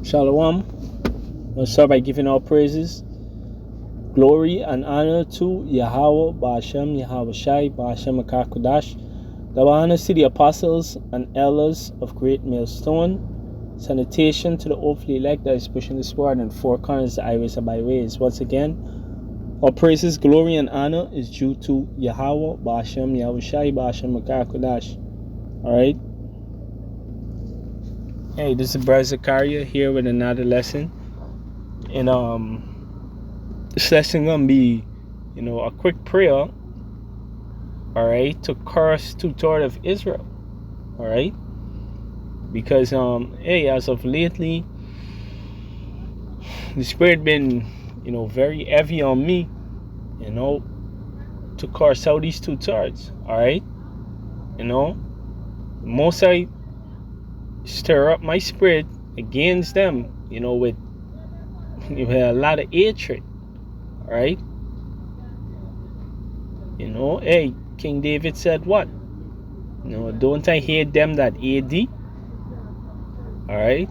Shalom. I'll start by giving all praises, glory, and honor to Yahweh, Ba'ashem, Yahweh Shai, Ba'ashem Akakodash. Double honors to the apostles and elders of Great Millstone. Salutation to the hopefully elect that is pushing the sword and four corners the highways and byways. Once again, all praises, glory, and honor is due to Yahweh, Ba'ashem, Yahweh Shai, Ba'ashem Akakodash. Alright? Hey, this is Brother Zakaria here with another lesson. And this lesson gonna be, a quick prayer, alright, to curse two-thirds of Israel. Alright? Because as of lately, the spirit been, very heavy on me, to curse out these two-thirds. Alright? The most I stir up my spirit against them, with a lot of hatred. Alright? King David said what? Don't I hate them that hate thee? Alright?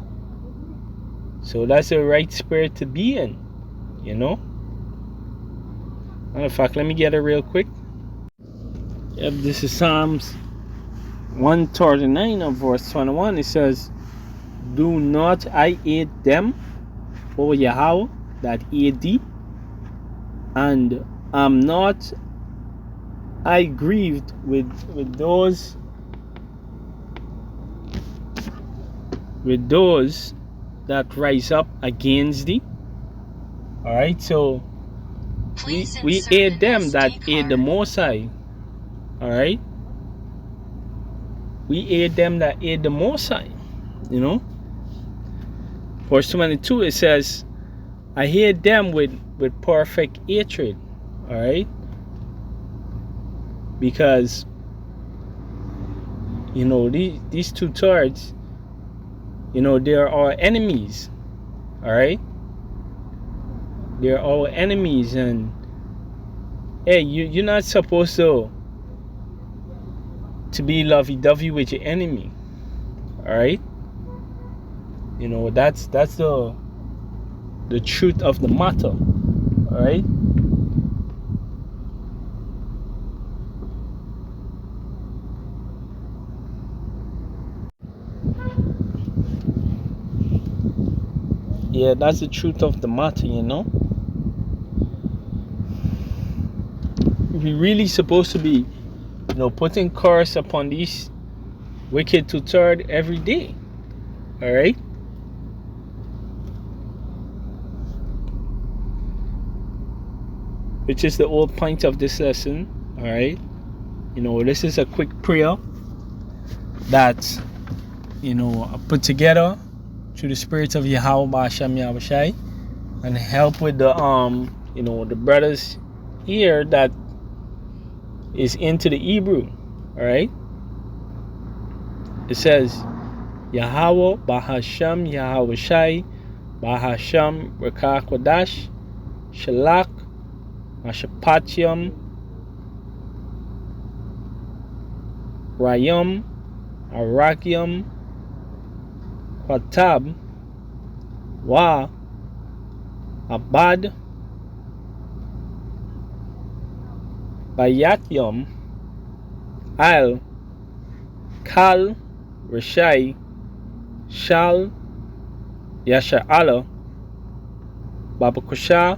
So that's the right spirit to be in. Matter of fact, let me get it real quick. Yep, this is Psalms 139 of verse 21. It says, do not I hate them, O Yahweh, that hate thee, and am not I grieved with those that rise up against thee. Alright, so we hate them that hate the Most High. Alright? We hate them that hate the Most High. Verse 22, it says, I hate them with perfect hatred. Alright? Because, these two-thirds, they're our enemies. Alright? They're our enemies. And, hey, you're not supposed to be lovey-dovey with your enemy. Alright? That's the truth of the matter. Alright? Yeah, that's the truth of the matter, We really supposed to be, putting curse upon these wicked two-thirds every day. Alright? Which is the whole point of this lesson. Alright? This is a quick prayer that, I put together through the spirit of Yahweh Ba'ashem Yahweh Shai, and help with the the brothers here that is into the Hebrew. Alright? It says Yahweh Ba'ashem Yahweh Shai Ba'ashem Rekakwadash Shalak Mashapatium Rayum Arakium Qatab Wa Abad Bayatyum Al Kal Rashai Shal Yasha'ala Babakusha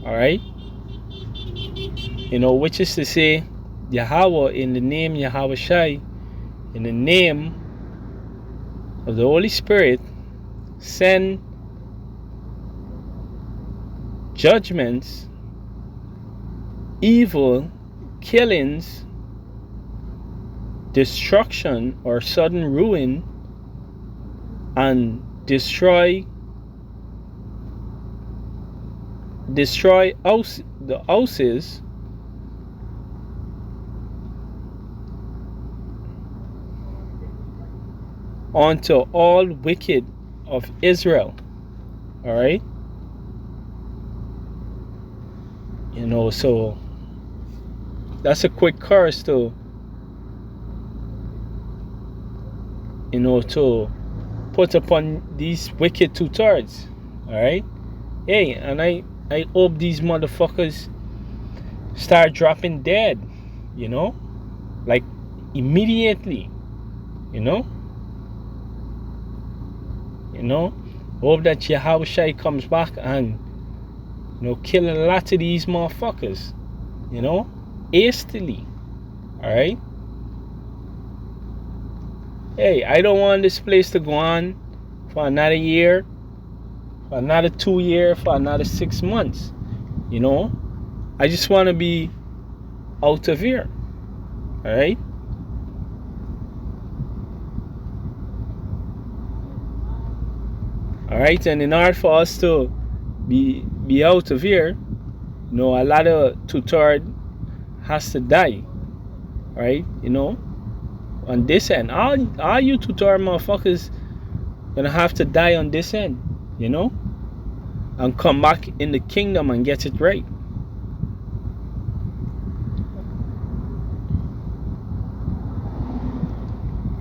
Alright? Which is to say, Yahweh, in the name Yahweh Shai, in the name of the Holy Spirit, send judgments, evil, killings, destruction or sudden ruin, and destroy the houses unto all wicked of Israel. Alright? So that's a quick curse to put upon these wicked two-thirds. Alright? Hey, and I hope these motherfuckers start dropping dead, you know? Like immediately. You know? Hope that Yahushua comes back and kill a lot of these motherfuckers. Hastily. Alright? Hey, I don't want this place to go on for another year, for another 2 years, for another 6 months. I just want to be out of here. Alright? Alright, and in order for us to be out of here, a lot of two-thirds has to die. Alright, on this end. All you two-thirds motherfuckers gonna have to die on this end, and come back in the kingdom and get it right.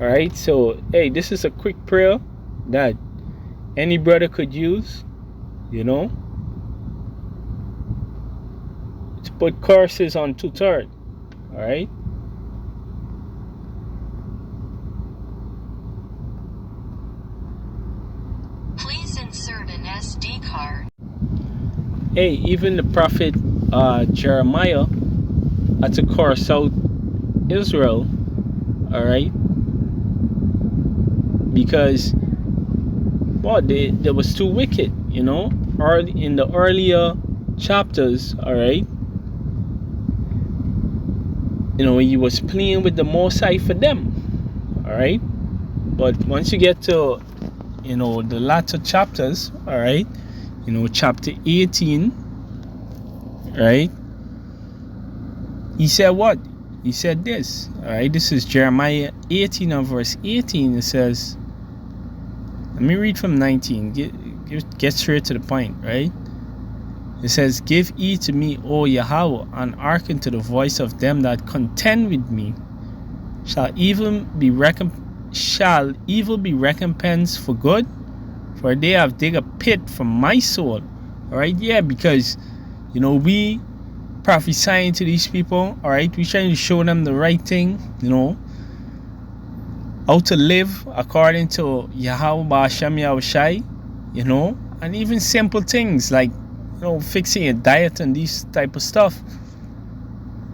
Alright, so hey, this is a quick prayer that any brother could use, to put curses on two-thirds. Alright? Please insert an SD card. Hey, even the prophet Jeremiah had to curse out Israel, alright? Because they was too wicked, early in the earlier chapters, alright? He was playing with the Most High for them, alright? But once you get to the latter chapters, alright, chapter 18, right? He said what? He said this, alright? This is Jeremiah 18 and verse 18. It says, let me read from 19. Get straight to the point, right? It says, "Give heed to me, O Yahweh, and hearken to the voice of them that contend with me. Shall evil be recompensed for good? For they have dig a pit for my soul." Alright, yeah, because we prophesying to these people, alright, we trying to show them the right thing, how to live according to Yahweh Ba'ashem Yahushai, and even simple things like fixing a diet and these type of stuff.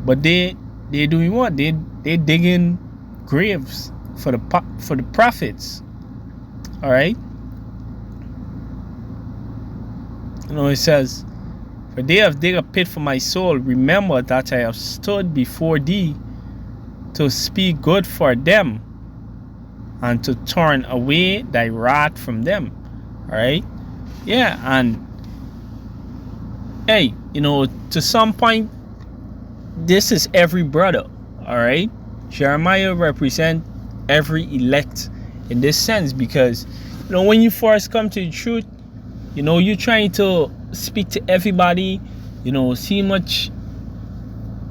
But they doing what? They digging graves for the prophets. All right. It says, "For they have dig a pit for my soul. Remember that I have stood before thee to speak good for them, and to turn away thy wrath from them." All right. Yeah, and hey, to some point, this is every brother. All right. Jeremiah represent every elect in this sense, because when you first come to the truth, you're trying to speak to everybody, see much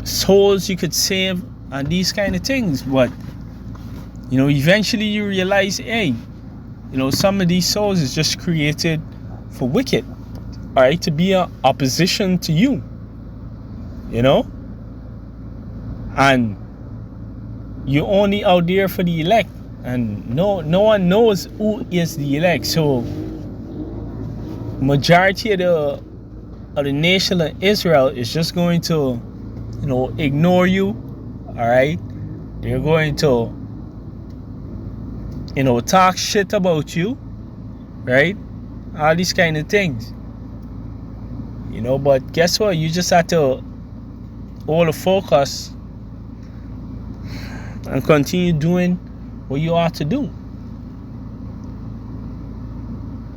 souls you could save and these kind of things. But eventually you realize, hey, some of these souls is just created for wicked, all right, to be an opposition to you, and you're only out there for the elect, and no one knows who is the elect. So majority of the nation of Israel is just going to ignore you. All right, they're going to talk shit about you, right? All these kind of things, but guess what? You just have to hold the focus and continue doing what you ought to do,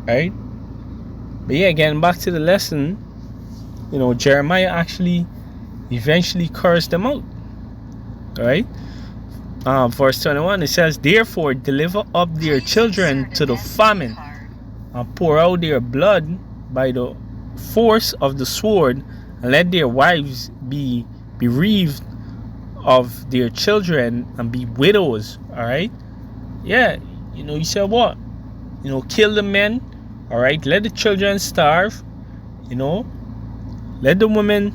right? But yeah, getting back to the lesson, Jeremiah actually eventually cursed them out, right? Verse 21, it says, "Therefore deliver up their children to the famine, and pour out their blood by the force of the sword, and let their wives be bereaved of their children and be widows." All right. Yeah, you said what? kill the men, all right? Let the children starve, let the women,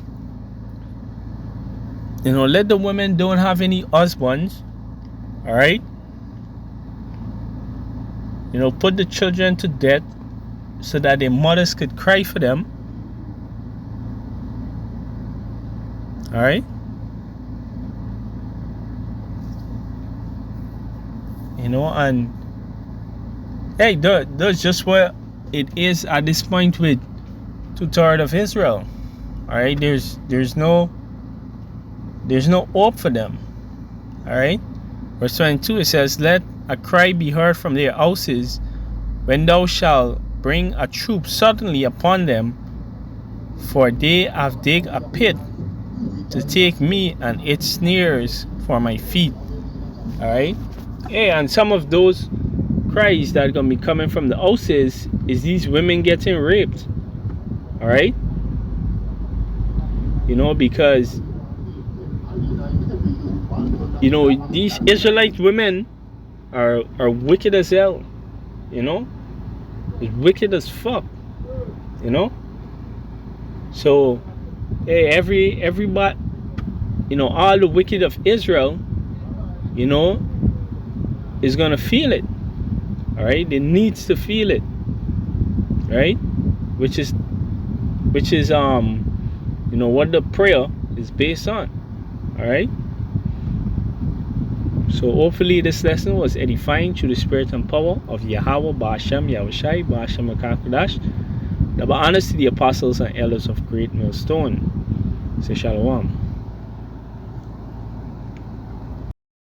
let the women don't have any husbands, all right? Put the children to death so that their mothers could cry for them, all right? And hey, that's just what it is at this point with 2/3 of Israel. All right, there's no hope for them. All right, verse 22 it says, "Let a cry be heard from their houses when thou shalt bring a troop suddenly upon them, for they have digged a pit to take me, and its snares for my feet." All right. Yeah, and some of those cries that are going to be coming from the houses is these women getting raped. All right? Because, these Israelite women are wicked as hell. It's wicked as fuck. So, hey, everybody, all the wicked of Israel, is gonna feel it. All right, it needs to feel it, right? Which is what the prayer is based on. All right. So hopefully this lesson was edifying through the spirit and power of Yahweh Ba'ashem Yahushai Ba'ashem Akakudash. The honors to the apostles and elders of Great Millstone. Say shalom.